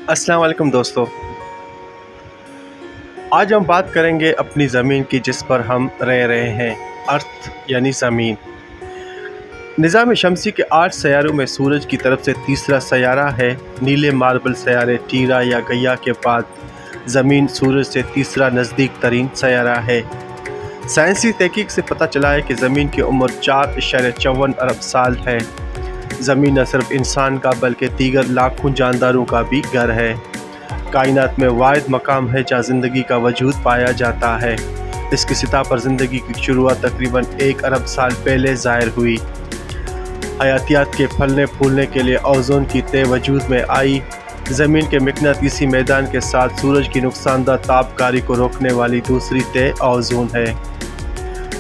अस्सलाम वालेकुम दोस्तों। आज हम बात करेंगे अपनी ज़मीन की जिस पर हम रह रहे हैं, अर्थ यानी ज़मीन। निज़ाम शमसी के 8 सैयारों में सूरज की तरफ से तीसरा सैयारा है। नीले मार्बल सैयारे टीरा या गैया के बाद ज़मीन सूरज से तीसरा नज़दीक तरीन सैयारा है। साइंसी तहकीक से पता चला है कि ज़मीन की उम्र 4.54 अरब साल है। ज़मीन न सिर्फ इंसान का बल्कि दीगर लाखों जानदारों का भी घर है। कायनात में वाहिद मकाम है जहाँ ज़िंदगी का वजूद पाया जाता है। इसकी सतह पर ज़िंदगी की शुरुआत तकरीबन 1 अरब साल पहले ज़ाहिर हुई। हयातियात के फलने फूलने के लिए ओज़ोन की तय वजूद में आई। ज़मीन के मकनातीसी मैदान के साथ सूरज की नुकसानदा तापकारी को रोकने वाली दूसरी तय ओज़ोन है।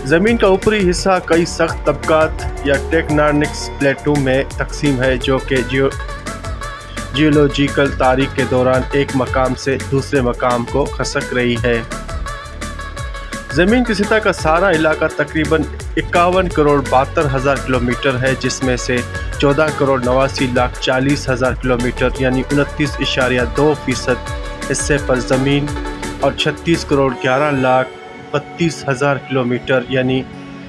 ज़मीन का ऊपरी हिस्सा कई सख्त तबकात या टेक्टोनिक्स प्लेटों में तकसीम है जो कि जियोलॉजिकल तारीख के दौरान एक मकाम से दूसरे मकाम को खसक रही है। ज़मीन की सतह का सारा इलाका तकरीबन 51 करोड़ 72 हज़ार किलोमीटर है, जिसमें से 14 करोड़ 89 लाख 40 हज़ार किलोमीटर यानी 29.2% हिस्से पर ज़मीन और 36 करोड़ 11 लाख 32 हज़ार किलोमीटर यानी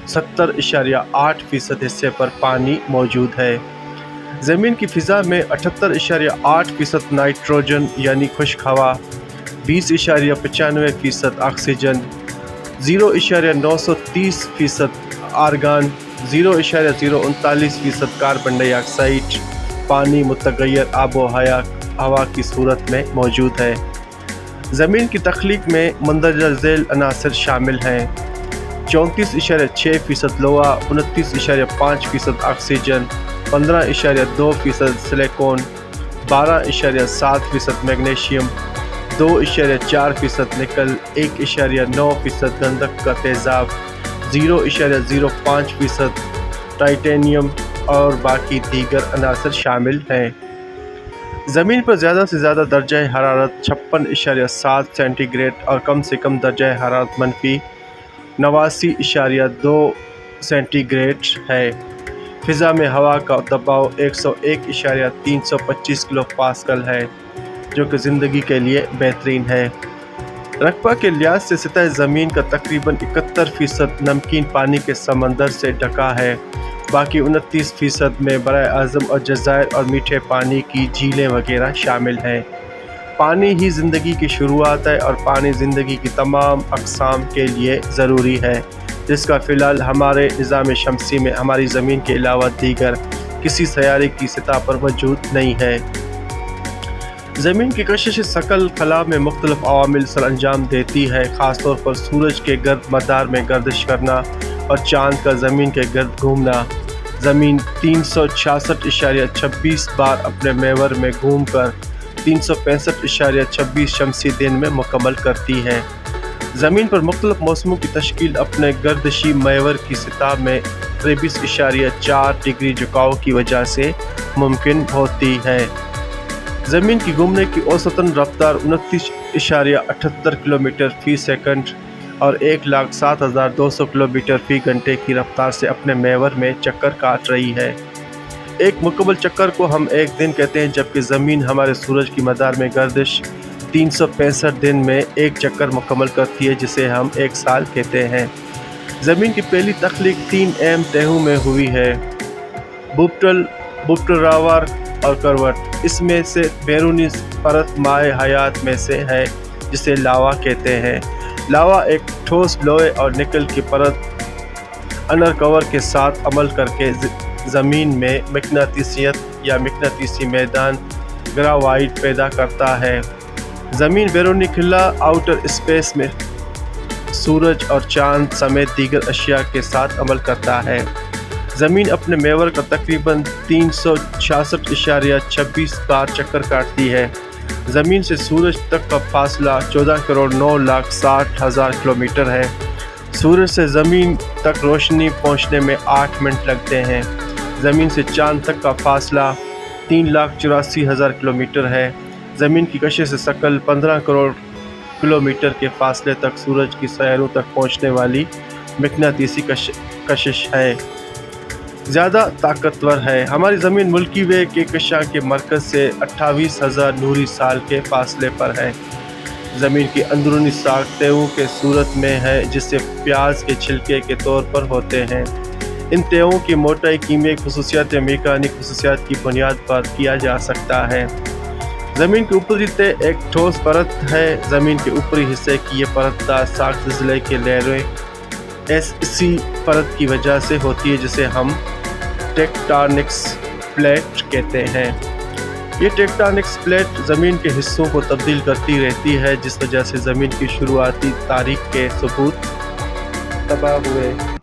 70.8% हिस्से पर पानी मौजूद है। ज़मीन की फ़िज़ा में 78.8% नाइट्रोजन यानी खुश्क हवा, 20.95% ऑक्सीजन, 0.930% आर्गन, 0.039% कार्बन डाइऑक्साइड पानी मुतगय्यर आबो हवा की सूरत में मौजूद है। ज़मीन की तख्लीक में मंदरजा झैल अनासर शामिल हैं। 34.6% लोहा, 29.5% ऑक्सीजन, 15.2% सिलिकॉन, 12.7% मैग्नीशियम, 2.4% निकल, 1.9% गंधक का तेज़ाब, 0.05% टाइटेनियम और बाकी दीगर अनासर शामिल हैं। ज़मीन पर ज़्यादा से ज़्यादा दर्जा हरारत 56.7 सेंटीग्रेड और कम से कम दर्जा हरारत -89.2 सेंटीग्रेड है। फ़िज़ा में हवा का दबाव 101.325 किलो पास्कल है, जो कि ज़िंदगी के लिए बेहतरीन है। रकबा के लिहाज से सतह ज़मीन का तकरीबन 71% नमकीन पानी के समंदर से ढका है। बाकी 29% में बराए आज़म और जज़ायर और मीठे पानी की झीलें वगैरह शामिल हैं। पानी ही ज़िंदगी की शुरुआत है और पानी ज़िंदगी की तमाम अक़साम के लिए ज़रूरी है, जिसका फ़िलहाल हमारे निज़ाम शमसी में हमारी ज़मीन के अलावा दीगर किसी सैयारे की सतह पर वजूद नहीं है। ज़मीन की कशिश सकल खला में मुख्तलिफ अवामिल सर अंजाम देती है, ख़ास तौर पर सूरज के गर्द मदार में गर्दिश करना और चाँद का ज़मीन के गर्द घूमना। ज़मीन 366.26 बार अपने महवर में घूमकर 365.26 शमसी दिन में मुकम्मल करती है। ज़मीन पर मुख्तलिफ मौसमों की तश्कील अपने गर्दशी महवर की सतह में 23.4 डिग्री झुकाव की वजह से मुमकिन होती है। ज़मीन की घूमने की औसतन रफ्तार 29.78 किलोमीटर फ़ी सेकंड और 1,07,200 किलोमीटर फ़ी घंटे की रफ्तार से अपने महवर में चक्कर काट रही है। एक मुकम्मल चक्कर को हम एक दिन कहते हैं, जबकि ज़मीन हमारे सूरज की मदार में गर्दिश 365 दिन में एक चक्कर मुकम्मल करती है, जिसे हम एक साल कहते हैं। ज़मीन की पहली तख्लीक 3 अहम तहों में हुई है: बुपटरावर और करवट। इसमें से बैरूनी परत माए हयात में से है, जिसे लावा कहते हैं। लावा एक ठोस लोहे और निकल की परत अंडर कवर के साथ अमल करके ज़मीन में मकनातीसियत या मकनातीसी मैदान ग्रावाइट पैदा करता है। ज़मीन बैरूनी खिला आउटर स्पेस में सूरज और चाँद समेत दीगर अशिया के साथ अमल करता है। ज़मीन अपने महवर का तकरीबन 366.26 बार चक्कर काटती है। ज़मीन से सूरज तक का फासला 14 करोड़ 9 लाख 60 हज़ार किलोमीटर है। सूरज से ज़मीन तक रोशनी पहुंचने में 8 मिनट लगते हैं। ज़मीन से चाँद तक का फासला 3,84,000 किलोमीटर है। ज़मीन की कशिश से सकल 15 करोड़ किलोमीटर के फासले तक सूरज की सैयारों तक पहुंचने वाली मकनातीसी कशिश है। ज़्यादा ताकतवर है। हमारी ज़मीन मिल्की वे के कशां के मरकज़ से 28,000 नूरी साल के फासले पर है। ज़मीन की अंदरूनी साख तेवों के सूरत में है, जिससे प्याज के छिलके के तौर पर होते हैं। इन तेवों की मोटाई कीमियाई खसूसियात या मैकेनिक खसूसियात की बुनियाद पर किया जा सकता है। ज़मीन की ऊपरी तह एक ठोस परत है। ज़मीन के ऊपरी हिस्से की ये परतदार साख ज़िलज़ले के लहरें इसी परत की वजह से होती है, जिसे हम टेक्टोनिक्स प्लेट कहते हैं। ये टेक्टोनिक्स प्लेट ज़मीन के हिस्सों को तब्दील करती रहती है, जिस वजह से ज़मीन की शुरुआती तारीख के सबूत तबाह हुए।